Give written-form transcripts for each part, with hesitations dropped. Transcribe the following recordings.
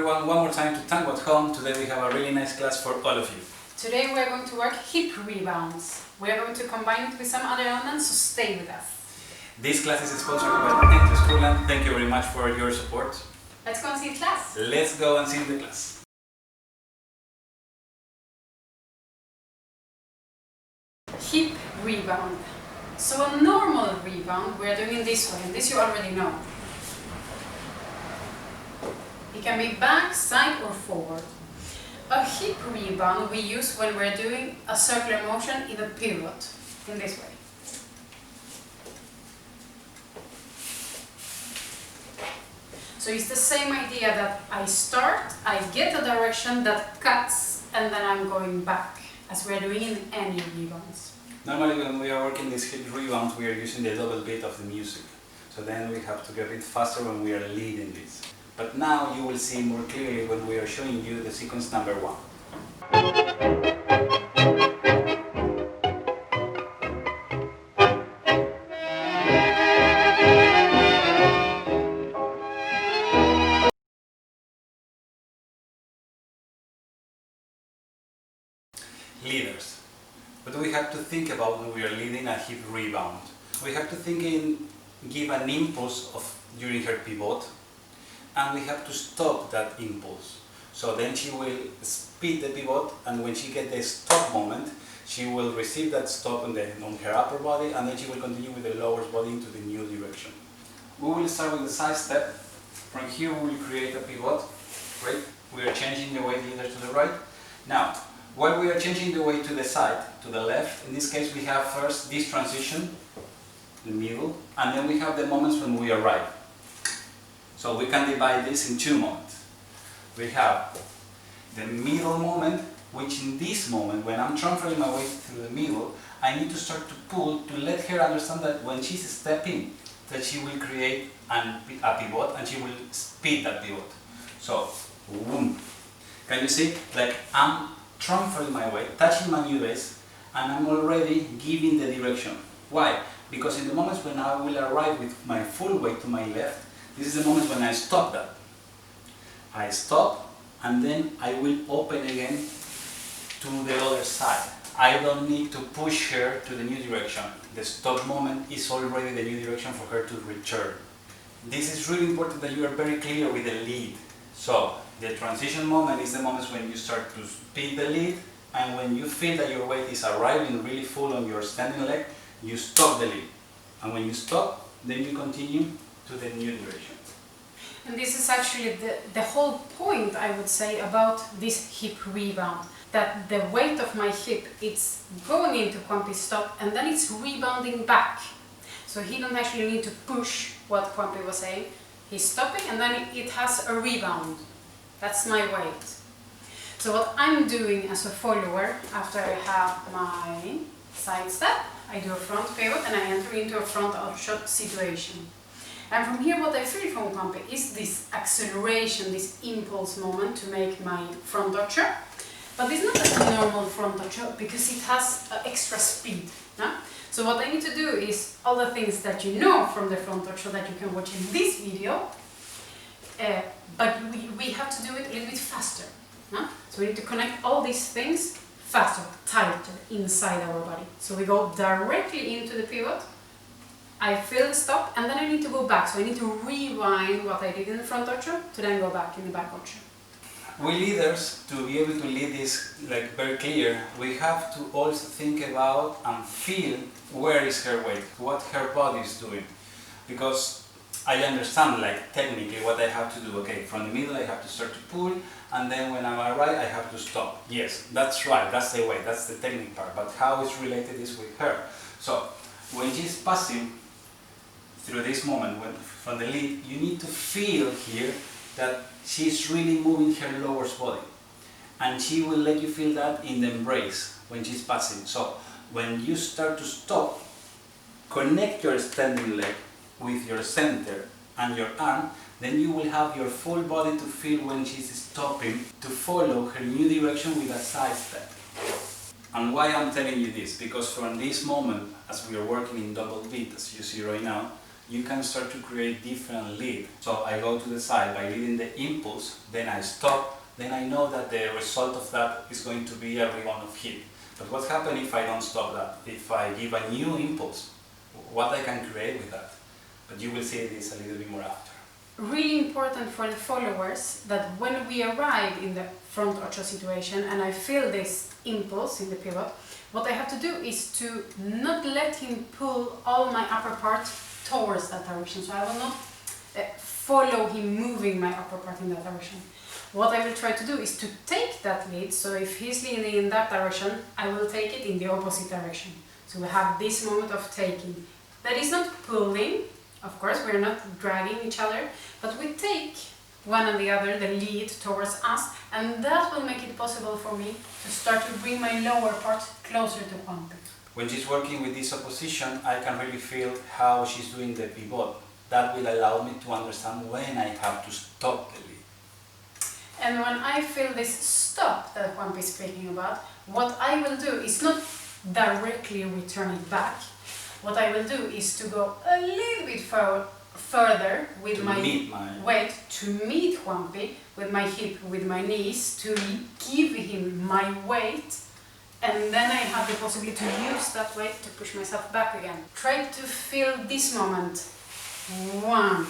everyone one more time to Tango at Home. Today we have a really nice class for all of you. Today we are going to work hip rebounds. We are going to combine it with some other elements, so stay with us. This class is sponsored by Tango School and thank you very much for your support. Let's go and see the class. Let's go and see the class. Hip rebound. So a normal rebound we are doing in this way, and this you already know. It can be back, side or forward. A hip rebound we use when we're doing a circular motion in a pivot, in this way. So it's the same idea that I start, I get a direction that cuts, and then I'm going back, as we're doing in any rebounds. Normally when we are working these hip rebounds we are using the double beat of the music. So then we have to get a bit faster when we are leading this. But now you will see more clearly when we are showing you the sequence number 1. Leaders. What do we have to think about when we are leading a hip rebound? We have to give an impulse during her pivot, and we have to stop that impulse. So then she will speed the pivot, and when she gets the stop moment, she will receive that stop on her upper body, and then she will continue with the lower body into the new direction. We will start with the side step. From here we will create a pivot. Great. We are changing the weight either to the right. Now, while we are changing the weight to the side, to the left, in this case we have first this transition, the middle, and then we have the moments when we arrive. So we can divide this in 2 moments. We have the middle moment, which in this moment, when I'm transferring my weight through the middle, I need to start to pull to let her understand that when she's stepping, that she will create a pivot and she will speed that pivot. So, boom. Can you see? Like I'm transferring my weight, touching my new base, and I'm already giving the direction. Why? Because in the moments when I will arrive with my full weight to my left, this is the moment when I stop that. I stop and then I will open again to the other side. I don't need to push her to the new direction. The stop moment is already the new direction for her to return. This is really important that you are very clear with the lead. So the transition moment is the moment when you start to speed the lead, and when you feel that your weight is arriving really full on your standing leg, you stop the lead. And when you stop, then you continue to the new direction. And this is actually the whole point, I would say, about this hip rebound. That the weight of my hip, it's going into Kwampi's stop and then it's rebounding back. So he don't actually need to push what Kwampi was saying. He's stopping and then it has a rebound. That's my weight. So what I'm doing as a follower, after I have my side step, I do a front pivot and I enter into a front ocho situation. And from here what I feel from Kwampi is this acceleration, this impulse moment to make my front ocho. But it's not a normal front ocho because it has extra speed. No? So what I need to do is all the things that you know from the front ocho that you can watch in this video, but we have to do it a little bit faster. No? So we need to connect all these things faster, tighter inside our body. So we go directly into the pivot, I feel the stop, and then I need to go back. So I need to rewind what I did in the front ocho to then go back in the back ocho. We leaders, to be able to lead this very clear, we have to also think about and feel where is her weight, what her body is doing. Because I understand technically what I have to do. Okay, from the middle I have to start to pull, and then when I arrive I have to stop. Yes, that's right, that's the way, that's the technical part. But how is related is with her. So when she's passing through this moment from the lead, you need to feel here that she's really moving her lower body, and she will let you feel that in the embrace when she's passing. So when you start to stop, connect your standing leg with your center and your arm, then you will have your full body to feel when she's stopping to follow her new direction with a side step. And why I'm telling you this? Because from this moment, as we are working in double beat, as you see right now, you can start to create different lead. So I go to the side by leading the impulse, then I stop, then I know that the result of that is going to be a rebound of hip. But what happens if I don't stop that? If I give a new impulse, what I can create with that? But you will see this a little bit more after. Really important for the followers that when we arrive in the front ocho situation and I feel this impulse in the pivot, what I have to do is to not let him pull all my upper part towards that direction. So I will not follow him moving my upper part in that direction. What I will try to do is to take that lead, so if he's leaning in that direction, I will take it in the opposite direction. So we have this moment of taking. That is not pulling, of course, we're not dragging each other, but we take one and the other, the lead towards us, and that will make it possible for me to start to bring my lower part closer to Juanpe. When she's working with this opposition, I can really feel how she's doing the pivot. That will allow me to understand when I have to stop the lead. And when I feel this stop that Juanpe is speaking about, what I will do is not directly return it back. What I will do is to go a little bit further with my weight to meet Juanpe, with my hip, with my knees, to give him my weight, and then I have the possibility to use that weight to push myself back again. Try to feel this moment. One.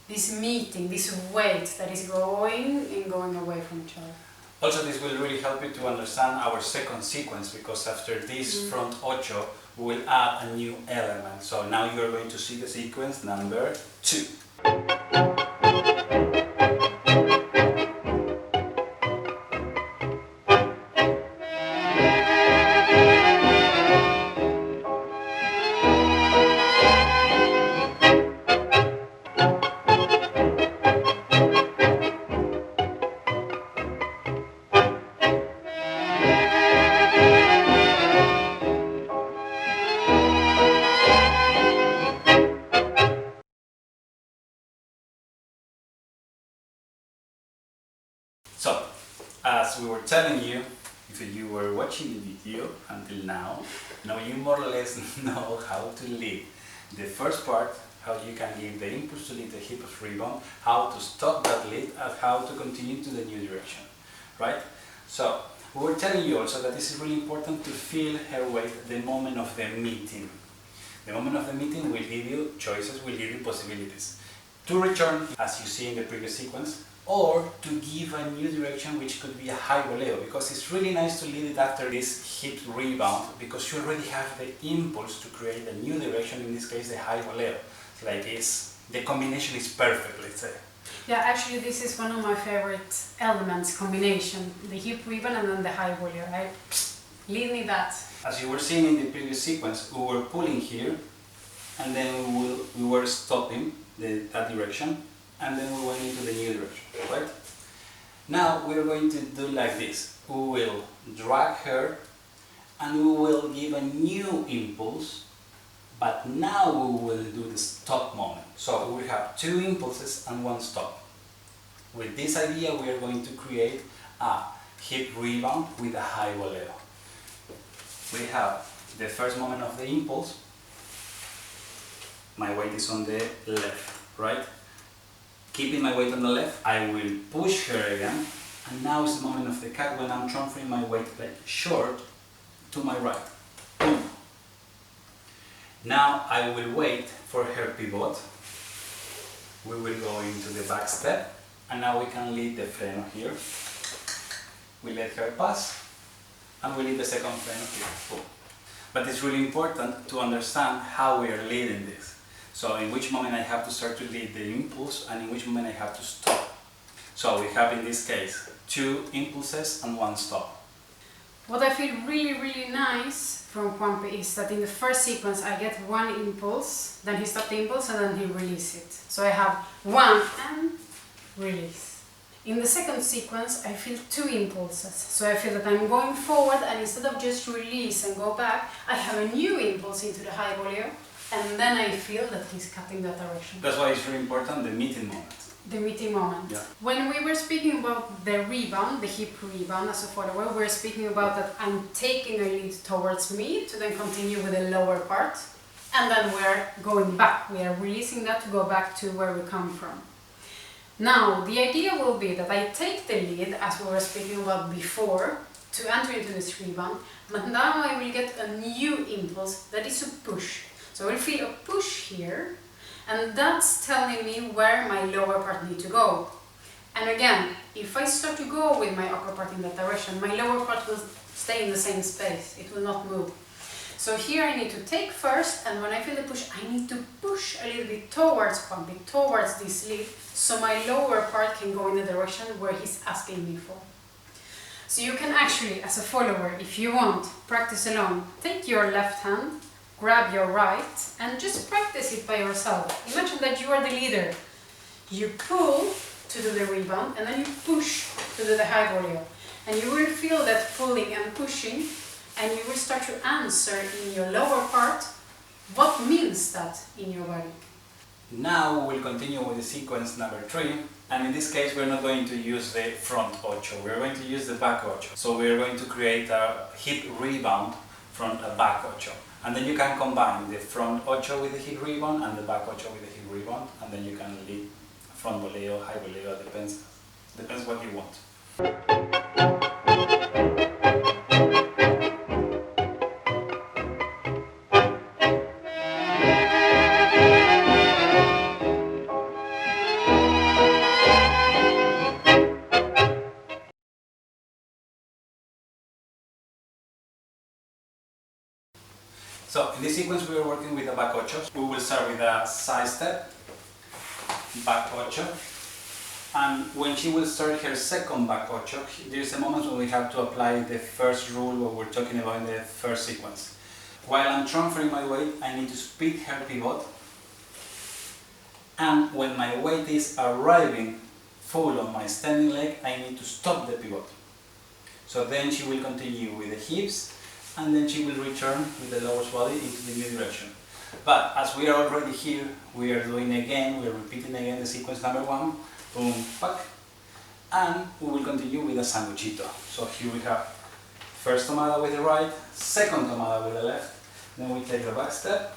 This meeting, this weight that is going and going away from each other. Also, this will really help you to understand our second sequence, because after this front ocho, we will add a new element. So now you are going to see the sequence number 2. So, as we were telling you, if you were watching the video until now you more or less know how to lead. The first part, how you can give the impulse to lead the hip of rebound, how to stop that lead, and how to continue to the new direction, right? So, we were telling you also that this is really important to feel her weight the moment of the meeting. The moment of the meeting will give you choices, will give you possibilities. To return, as you see in the previous sequence, or to give a new direction, which could be a high voleo, because it's really nice to lead it after this hip rebound, because you already have the impulse to create a new direction, in this case the high voleo. Like the combination is perfect, let's say. Yeah, actually this is one of my favorite elements, combination, the hip rebound and then the high voleo, right? Lead me that. As you were seeing in the previous sequence, we were pulling here, and then we were stopping that direction, and then we went into the new direction, right? Now we're going to do like this. We will drag her and we will give a new impulse, but now we will do the stop moment. So we have 2 impulses and 1 stop. With this idea we are going to create a hip rebound with a high voleo. We have the first moment of the impulse. My weight is on the left, right? Keeping my weight on the left, I will push her again, and now is the moment of the cut when I'm transferring my weight short to my right. Boom. Now I will wait for her pivot. We will go into the back step, and now we can lead the freno here. We let her pass, and we lead the second freno here. Boom. But it's really important to understand how we are leading this. So in which moment I have to start to lead the impulse and in which moment I have to stop. So we have in this case 2 impulses and 1 stop. What I feel really nice from Juanpe is that in the first sequence I get 1 impulse, then he stops the impulse and then he releases it. So I have 1 and release. In the second sequence I feel 2 impulses. So I feel that I'm going forward, and instead of just release and go back, I have a new impulse into the high voleo. and then I feel that he's cutting that direction. That's why it's really important, the meeting moment. The meeting moment. Yeah. When we were speaking about the rebound, the hip rebound as a follower, we're speaking about that I'm taking a lead towards me to then continue with the lower part, and then we're going back. We are releasing that to go back to where we come from. Now, the idea will be that I take the lead, as we were speaking about before, to enter into this rebound, but now I will get a new impulse that is a push. So I will feel a push here, and that's telling me where my lower part needs to go. And again, if I start to go with my upper part in that direction, my lower part will stay in the same space, it will not move. So here I need to take first, and when I feel the push, I need to push a little bit towards Juanpi, towards this lead, so my lower part can go in the direction where he's asking me for. So you can actually, as a follower, if you want, practice alone. Take your left hand, grab your right, and just practice it by yourself. Imagine that you are the leader. You pull to do the rebound, and then you push to do the high volley. And you will feel that pulling and pushing, and you will start to answer in your lower part what means that in your body. Now we'll continue with the sequence number 3, and in this case we're not going to use the front ocho, we're going to use the back ocho. So we're going to create a hip rebound from a back ocho. And then you can combine the front ocho with the hip rebound and the back ocho with the hip rebound, and then you can lead front voleo, high voleo, depends what you want. So in this sequence we are working with the back ocho. We will start with a side step, back ocho, and when she will start her second back ocho, there is a moment when we have to apply the first rule what we're talking about in the first sequence. While I'm transferring my weight, I need to speed her pivot, and when my weight is arriving full on my standing leg, I need to stop the pivot. So then she will continue with the hips, and then she will return with the lower body into the new direction. But as we are already here, we are doing again, we are repeating again the sequence number 1, boom, pack, and we will continue with a sanguchito. So here we have first tomada with the right, second tomada with the left, then we take the back step,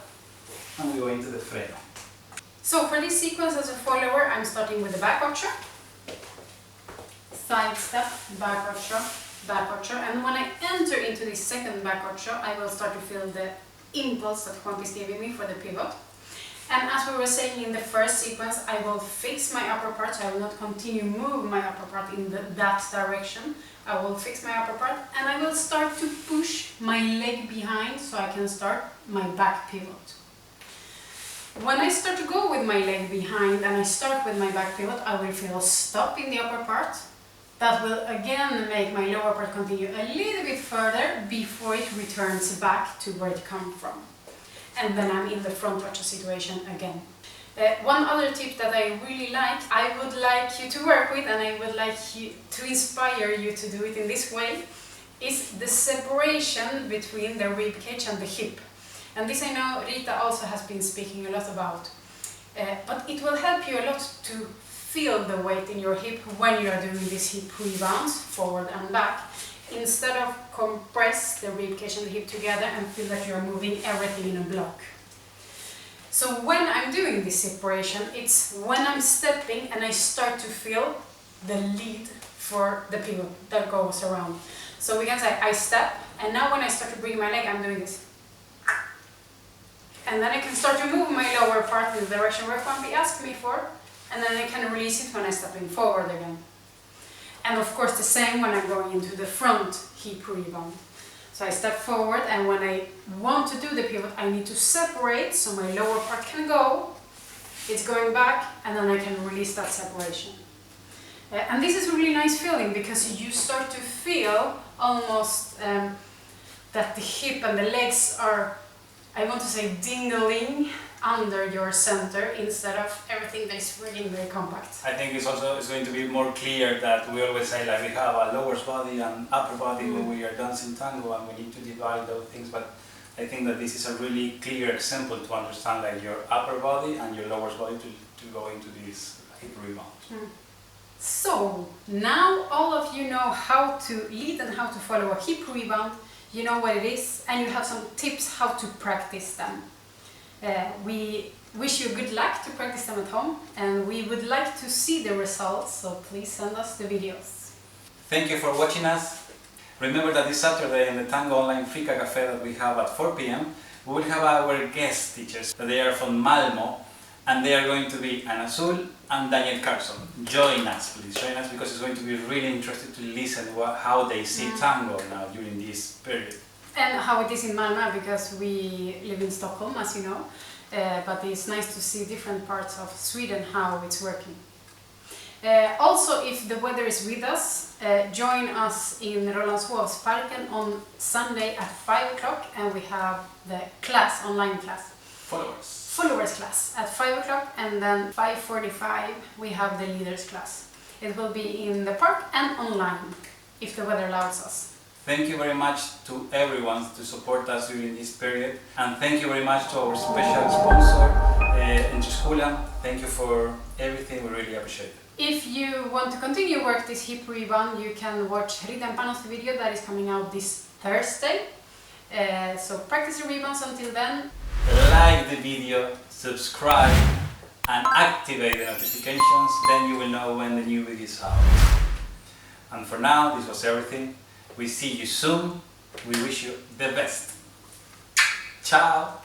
and we go into the freno. So for this sequence as a follower, I'm starting with the back ocho, side step, back ocho, back ocho, and when I enter into this second back ocho, I will start to feel the impulse that Juanpi is giving me for the pivot. And as we were saying in the first sequence, I will fix my upper part, so I will not continue move my upper part in that direction. I will fix my upper part, and I will start to push my leg behind so I can start my back pivot. When I start to go with my leg behind and I start with my back pivot, I will feel a stop in the upper part. That will again make my lower part continue a little bit further before it returns back to where it comes from. And then I'm in the front ocho situation again. One other tip that I really like, I would like you to work with, and I would like you to inspire you to do it in this way, is the separation between the rib cage and the hip. And this I know Rita also has been speaking a lot about. But it will help you a lot to feel the weight in your hip when you are doing these hip rebounds, forward and back, instead of compress the rib cage and the hip together and feel that you are moving everything in a block. So when I'm doing this separation, it's when I'm stepping and I start to feel the lead for the pivot that goes around. So we can say I step, and now when I start to bring my leg, I'm doing this. And then I can start to move my lower part in the direction where Juanpi asked me for, and then I can release it when I'm stepping forward again. And of course the same when I'm going into the front hip rebound. So I step forward, and when I want to do the pivot, I need to separate so my lower part can go, it's going back, and then I can release that separation. And this is a really nice feeling, because you start to feel almost that the hip and the legs are, I want to say, dingling under your center instead of everything that is really very compact. I think it's going to be more clear that we always say like we have a lower body and upper body when we are dancing tango, and we need to divide those things, but I think that this is a really clear example to understand like your upper body and your lower body to go into this hip rebound. So now all of you know how to lead and how to follow a hip rebound. You know what it is, and you have some tips how to practice them. We wish you good luck to practice them at home, and we would like to see the results, so please send us the videos. Thank you for watching us. Remember that this Saturday in the Tango Online Fika Cafe that we have at 4 p.m. we will have our guest teachers. They are from Malmo, and they are going to be Ana Azul and Daniel Carson. Join us, please join us, because it's going to be really interesting to listen how they see tango now during this period. And how it is in Malmö, because we live in Stockholm, as you know, but it's nice to see different parts of Sweden, how it's working. Also, if the weather is with us, join us in Rålambshovsparken on Sunday at 5 o'clock, and we have the class, online class. Followers class at 5 o'clock, and then 5:45 we have the leaders class. It will be in the park and online, if the weather allows us. Thank you very much to everyone to support us during this period, and thank you very much to our special sponsor, Entreskolan. Thank you for everything, we really appreciate it. If you want to continue work this hip rebound, you can watch Rita Panos video that is coming out this Thursday. So practice the rebounds until then. Like the video, subscribe and activate the notifications, then you will know when the new video is out. And for now, this was everything. We see you soon. We wish you the best. Ciao!